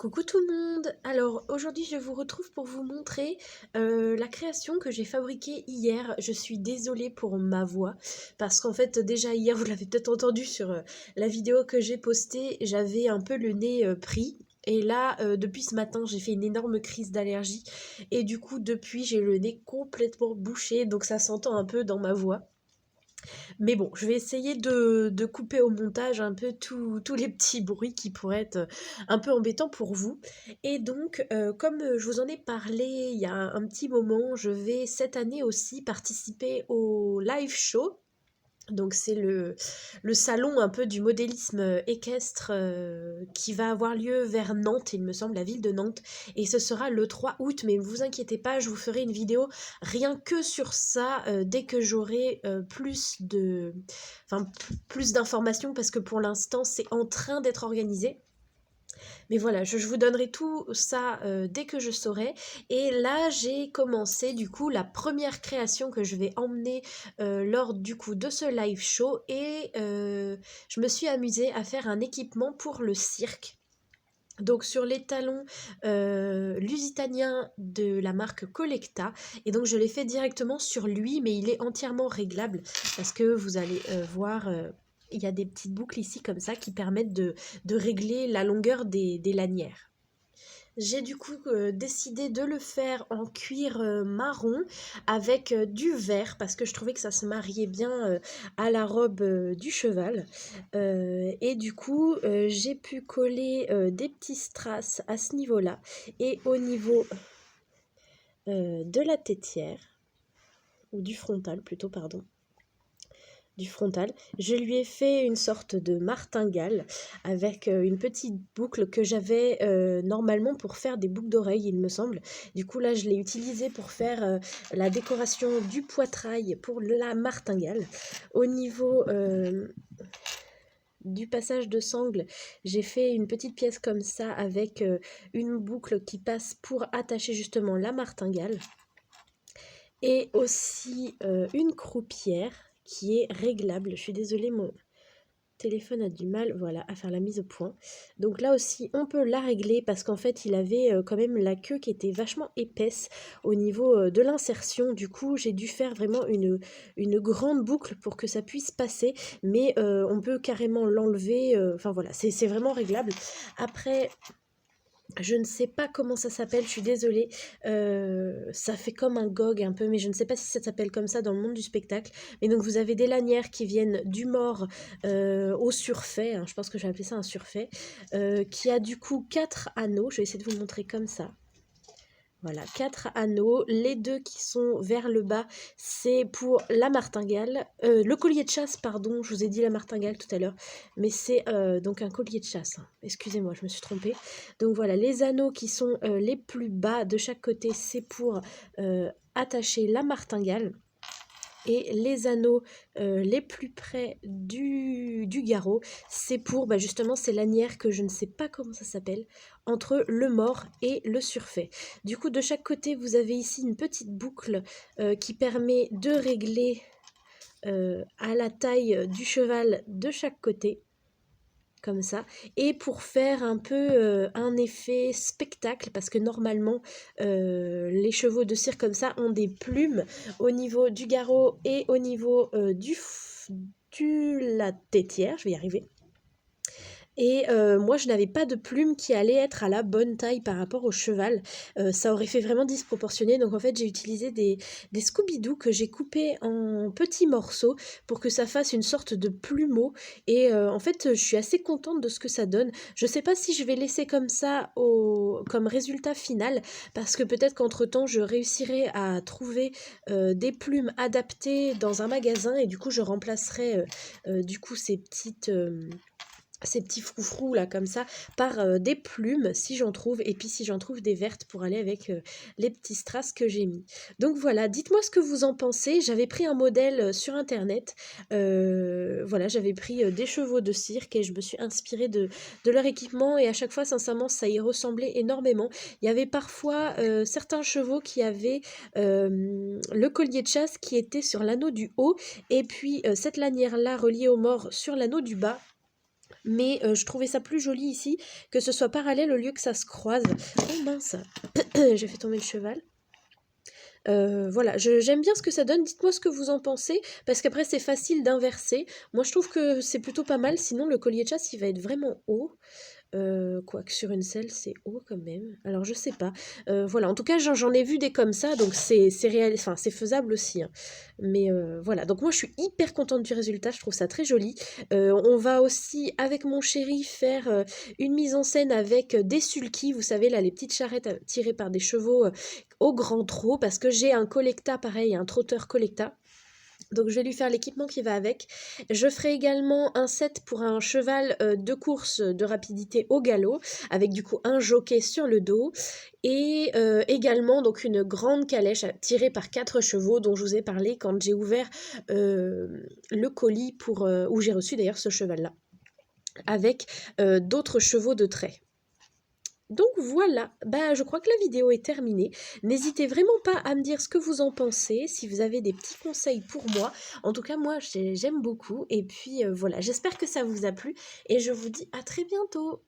Coucou tout le monde! Alors aujourd'hui je vous retrouve pour vous montrer la création que j'ai fabriquée hier. Je suis désolée pour ma voix parce qu'en fait déjà hier vous l'avez peut-être entendu sur la vidéo que j'ai postée, j'avais un peu le nez pris. Et là, depuis ce matin, j'ai fait une énorme crise d'allergie et du coup depuis j'ai le nez complètement bouché donc ça s'entend un peu dans ma voix. Mais bon, je vais essayer de couper au montage un peu tous les petits bruits qui pourraient être un peu embêtants pour vous. Et donc, comme je vous en ai parlé il y a un petit moment, je vais cette année aussi participer au live show. Donc c'est le salon un peu du modélisme équestre qui va avoir lieu vers Nantes, il me semble, la ville de Nantes. Et ce sera le 3 août, mais ne vous inquiétez pas, je vous ferai une vidéo rien que sur ça dès que j'aurai plus d'informations parce que pour l'instant c'est en train d'être organisé. Mais voilà, je vous donnerai tout ça dès que je saurai. Et là, j'ai commencé du coup la première création que je vais emmener lors du coup de ce live show. Et je me suis amusée à faire un équipement pour le cirque. Donc sur les talons lusitaniens de la marque Collecta, et donc je l'ai fait directement sur lui, mais il est entièrement réglable parce que vous allez voir, il y a des petites boucles ici comme ça qui permettent de régler la longueur des lanières. J'ai du coup décidé de le faire en cuir marron avec du vert parce que je trouvais que ça se mariait bien à la robe du cheval. Et du coup, j'ai pu coller des petits strass à ce niveau-là et au niveau de la tétière, ou du frontal plutôt, pardon. Du frontal, je lui ai fait une sorte de martingale avec une petite boucle que j'avais normalement pour faire des boucles d'oreilles, il me semble. Du coup là je l'ai utilisé pour faire la décoration du poitrail pour la martingale. Au niveau du passage de sangle, j'ai fait une petite pièce comme ça avec une boucle qui passe pour attacher justement la martingale. Et aussi une croupière qui est réglable. Je suis désolée, mon téléphone a du mal, voilà, à faire la mise au point. Donc là aussi, on peut la régler parce qu'en fait, il avait quand même la queue qui était vachement épaisse au niveau de l'insertion. Du coup, j'ai dû faire vraiment une grande boucle pour que ça puisse passer. Mais on peut carrément l'enlever. Enfin voilà, c'est vraiment réglable. Après... Je ne sais pas comment ça s'appelle, je suis désolée. Ça fait comme un gog un peu, mais je ne sais pas si ça s'appelle comme ça dans le monde du spectacle. Mais donc vous avez des lanières qui viennent du mors au surfait, hein, je pense que je vais appeler ça un surfait, qui a du coup 4 anneaux. Je vais essayer de vous montrer comme ça. Voilà, 4 anneaux. Les deux qui sont vers le bas, c'est pour la martingale. Le collier de chasse, pardon, je vous ai dit la martingale tout à l'heure. Mais c'est donc un collier de chasse. Hein. Excusez-moi, je me suis trompée. Donc voilà, les anneaux qui sont les plus bas de chaque côté, c'est pour attacher la martingale. Et les anneaux les plus près du garrot, c'est pour justement ces lanières que je ne sais pas comment ça s'appelle, entre le mors et le surfait. Du coup, de chaque côté, vous avez ici une petite boucle qui permet de régler à la taille du cheval de chaque côté. Comme ça, et pour faire un peu un effet spectacle, parce que normalement les chevaux de cirque comme ça ont des plumes au niveau du garrot et au niveau la tétière, je vais y arriver. Et moi je n'avais pas de plume qui allait être à la bonne taille par rapport au cheval, ça aurait fait vraiment disproportionné, donc en fait j'ai utilisé des Scooby-Doo que j'ai coupés en petits morceaux pour que ça fasse une sorte de plumeau. Et en fait je suis assez contente de ce que ça donne. Je sais pas si je vais laisser comme ça comme résultat final, parce que peut-être qu'entre temps je réussirai à trouver des plumes adaptées dans un magasin, et du coup je remplacerai du coup ces petits froufrous là comme ça par des plumes si j'en trouve, et puis si j'en trouve des vertes pour aller avec les petits strass que j'ai mis. Donc voilà, dites-moi ce que vous en pensez. J'avais pris un modèle sur internet, voilà, j'avais pris des chevaux de cirque et je me suis inspirée de leur équipement, et à chaque fois sincèrement ça y ressemblait énormément. Il y avait parfois certains chevaux qui avaient le collier de chasse qui était sur l'anneau du haut, et puis cette lanière là reliée au mors sur l'anneau du bas. Mais je trouvais ça plus joli ici, que ce soit parallèle au lieu que ça se croise. Oh mince, j'ai fait tomber le cheval. Voilà, j'aime bien ce que ça donne. Dites-moi ce que vous en pensez, parce qu'après c'est facile d'inverser. Moi je trouve que c'est plutôt pas mal, sinon le collier de chasse il va être vraiment haut. Quoique sur une selle c'est haut quand même. Alors je sais pas. Voilà, en tout cas j'en ai vu des comme ça, donc c'est enfin, c'est faisable aussi, hein. Mais voilà, donc moi je suis hyper contente du résultat, je trouve ça très joli. On va aussi avec mon chéri faire une mise en scène avec des sulky, vous savez là les petites charrettes tirées par des chevaux au grand trot, parce que j'ai un collecta pareil, un trotteur collecta. Donc je vais lui faire l'équipement qui va avec. Je ferai également un set pour un cheval de course de rapidité au galop, avec du coup un jockey sur le dos, et également donc une grande calèche tirée par 4 chevaux dont je vous ai parlé quand j'ai ouvert le colis pour où j'ai reçu d'ailleurs ce cheval-là, avec d'autres chevaux de trait. Donc voilà, bah, je crois que la vidéo est terminée. N'hésitez vraiment pas à me dire ce que vous en pensez, si vous avez des petits conseils pour moi. En tout cas, moi, j'aime beaucoup. Et puis voilà, j'espère que ça vous a plu et je vous dis à très bientôt.